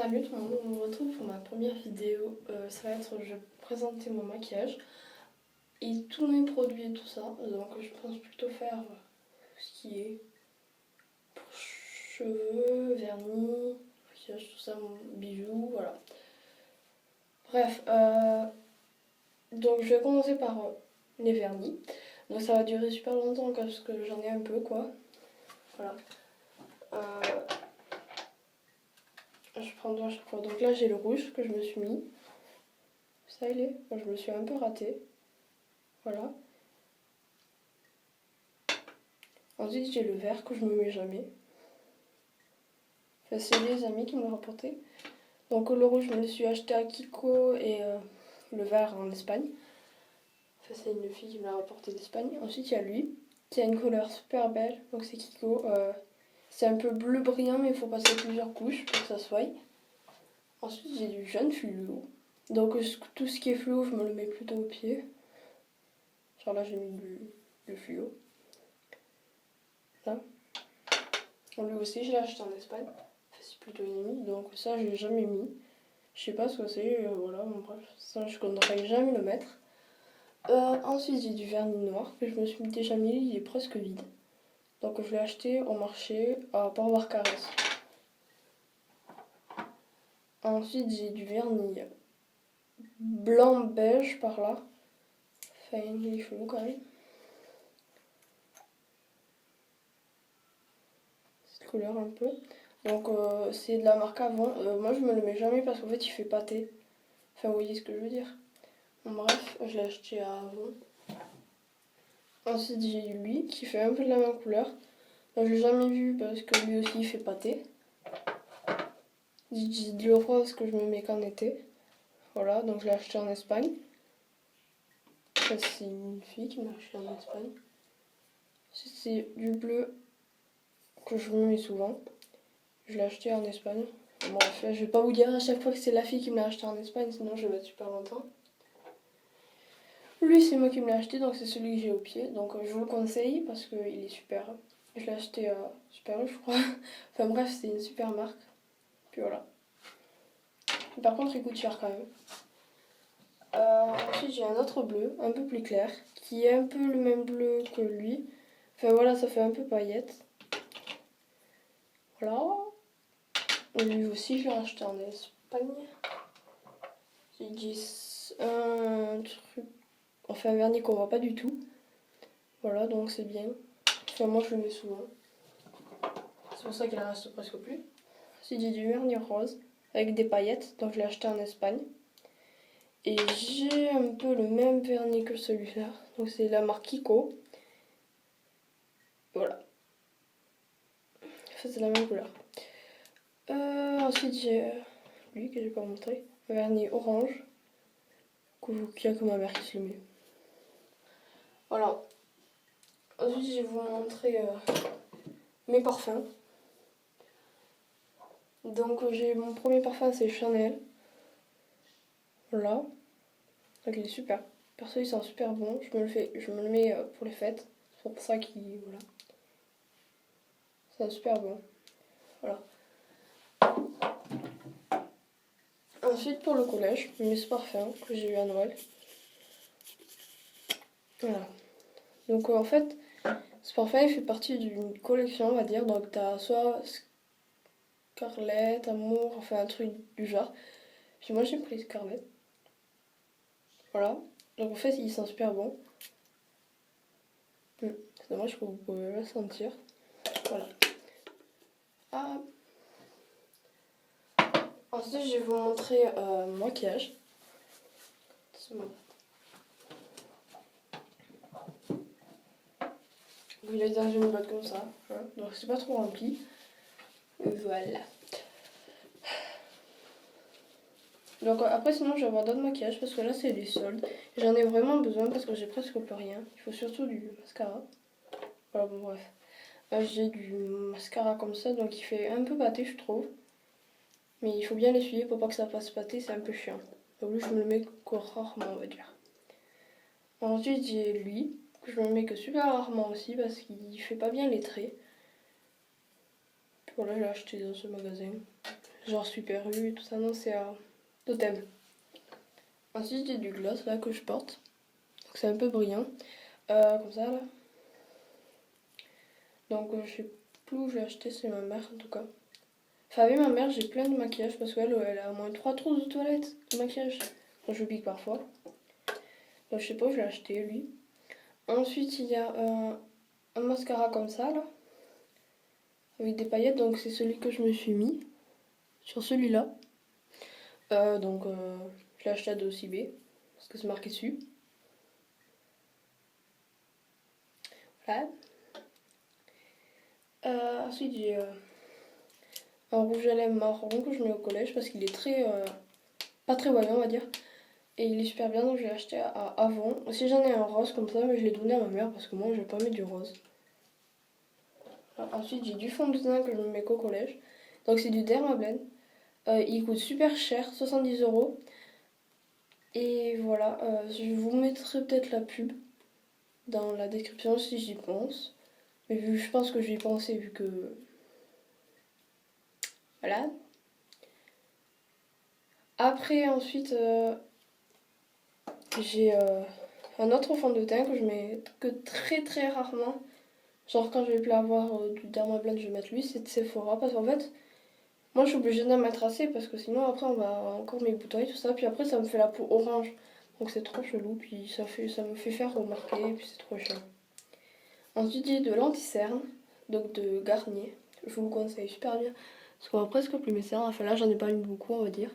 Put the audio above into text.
Salut tout le monde, on me retrouve pour ma première vidéo. Ça va être, je vais présenter mon maquillage et tous mes produits et tout ça. Donc je pense plutôt faire ce qui est pour cheveux, vernis, maquillage, tout ça, mon bijou, voilà. Bref, donc je vais commencer par les vernis. Donc ça va durer super longtemps parce que j'en ai un peu quoi. Voilà. Je prends deux à chaque fois. Donc là j'ai le rouge que je me suis mis. Ça il est. Bon, je me suis un peu ratée. Voilà. Ensuite j'ai le vert que je me mets jamais. Enfin, c'est les amis qui me l'ont rapporté. Donc le rouge je me le suis acheté à Kiko et le vert en Espagne. Enfin, c'est une fille qui me l'a rapporté d'Espagne. Ensuite il y a lui, qui a une couleur super belle. Donc c'est Kiko. C'est un peu bleu brillant mais il faut passer plusieurs couches pour que ça soit. Ensuite j'ai du jaune fluo. Donc tout ce qui est fluo je me le mets plutôt au pied. Genre là j'ai mis du fluo. Là. Lui aussi je l'ai acheté en Espagne. Enfin, c'est plutôt ennemi, donc ça je l'ai jamais mis. Je sais pas ce que c'est, voilà, bon, bref, ça je compterai jamais le mettre. Ensuite j'ai du vernis noir que je me suis déjà mis, il est presque vide. Donc je l'ai acheté au marché à Port Barcarès. Ensuite j'ai du vernis blanc beige par là. Enfin il est chelou quand même. Cette couleur un peu. Donc c'est de la marque Avon. Moi je me le mets jamais parce qu'en fait il fait pâté. Enfin vous voyez ce que je veux dire. Bon, bref, je l'ai acheté à Avon. Ensuite j'ai lui qui fait un peu de la même couleur. Je l'ai jamais vu parce que lui aussi il fait pâté. J'ai de l'eau rose que je me mets qu'en été. Voilà, donc je l'ai acheté en Espagne. Ça c'est une fille qui m'a acheté en Espagne. C'est du bleu que je me mets souvent. Je l'ai acheté en Espagne. Bon, bref, je vais pas vous dire à chaque fois que c'est la fille qui me l'a acheté en Espagne, sinon je vais mettre super longtemps. Lui c'est moi qui me l'ai acheté, donc c'est celui que j'ai au pied. Donc je vous le conseille parce qu'il est super. Je l'ai acheté à Super U je crois. Enfin bref, c'est une super marque. Puis voilà. Par contre il coûte cher quand même. Ensuite j'ai un autre bleu, un peu plus clair, qui est un peu le même bleu que lui. Enfin voilà, ça fait un peu paillette. Voilà. Lui aussi je l'ai acheté en Espagne. J'ai dit un truc, enfin un vernis qu'on voit pas du tout. Voilà, donc c'est bien. Enfin moi je le mets souvent. C'est pour ça qu'il en reste presque plus. Ensuite j'ai du vernis rose avec des paillettes, donc je l'ai acheté en Espagne. Et j'ai un peu le même vernis que celui-là, donc c'est la marque Kiko. Voilà. Ça c'est la même couleur. Ensuite j'ai lui que j'ai pas montré, vernis orange, qu'il y a que ma mère qui se le met. Voilà. Ensuite je vais vous montrer mes parfums. Donc j'ai mon premier parfum c'est Chanel. Voilà. Donc il est super. Perso il sent super bon. Je me le mets pour les fêtes. C'est pour ça qu'il. Voilà. C'est super bon. Voilà. Ensuite pour le collège, je mets ce parfum que j'ai eu à Noël. Voilà. Donc en fait, ce parfum il fait partie d'une collection on va dire. Donc t'as soit Scarlett, Amour, enfin un truc du genre. Puis moi j'ai pris Scarlett. Voilà. Donc en fait il sent super bon. C'est dommage que vous pouvez le sentir. Voilà. Ah. Ensuite je vais vous montrer mon maquillage. C'est bon. Il est dans une boîte comme ça, hein, donc c'est pas trop rempli. Voilà. Donc après sinon je vais avoir d'autres maquillages parce que là c'est les soldes. J'en ai vraiment besoin parce que j'ai presque plus rien. Il faut surtout du mascara. Voilà bon bref. J'ai du mascara comme ça donc il fait un peu pâté je trouve. Mais il faut bien l'essuyer pour pas que ça fasse pâté, c'est un peu chiant. Donc lui je me le mets que rarement on va dire. Ensuite j'ai lui, que je me mets que super rarement aussi parce qu'il fait pas bien les traits. Puis voilà je l'ai acheté dans ce magasin. genre Super U et tout ça. Non, c'est Totem. Ensuite, j'ai du gloss là que je porte. Donc c'est un peu brillant. Comme ça là. Donc je sais plus où j'ai acheté, c'est ma mère en tout cas. Enfin avec ma mère j'ai plein de maquillage parce qu'elle elle a au moins 3 trousses de toilette de maquillage. Donc je pique parfois. Donc je sais pas où je l'ai acheté lui. Ensuite il y a un mascara comme ça là. Avec des paillettes, donc c'est celui que je me suis mis. Sur celui-là. Je l'ai acheté à 2CB. Parce que c'est marqué dessus. Voilà. Ensuite j'ai un rouge à lèvres marron que je mets au collège parce qu'il est très pas très voyant on va dire. Et il est super bien donc je l'ai acheté avant. Aussi j'en ai un rose comme ça mais je l'ai donné à ma mère parce que moi je vais pas mettre du rose. Ensuite j'ai du fond de teint que je me mets qu'au collège. Donc c'est du Dermablend. Il coûte super cher, 70 €. Et voilà, je vous mettrai peut-être la pub dans la description si j'y pense. Mais je pense que j'y ai pensé vu que... Voilà. Après ensuite j'ai un autre fond de teint que je mets que très très rarement. Genre quand je vais plus avoir du Dermablend je vais mettre lui, c'est de Sephora parce qu'en fait moi je suis obligée d'en mettre assez parce que sinon après on va encore mes boutons et tout ça. Puis après ça me fait la peau orange. Donc c'est trop chelou, puis ça me fait faire remarquer, et puis c'est trop chiant. Ensuite j'ai de l'anti-cerne, donc de Garnier. Je vous le conseille super bien. Parce qu'on voit presque plus mes cernes, enfin là j'en ai pas mis beaucoup on va dire.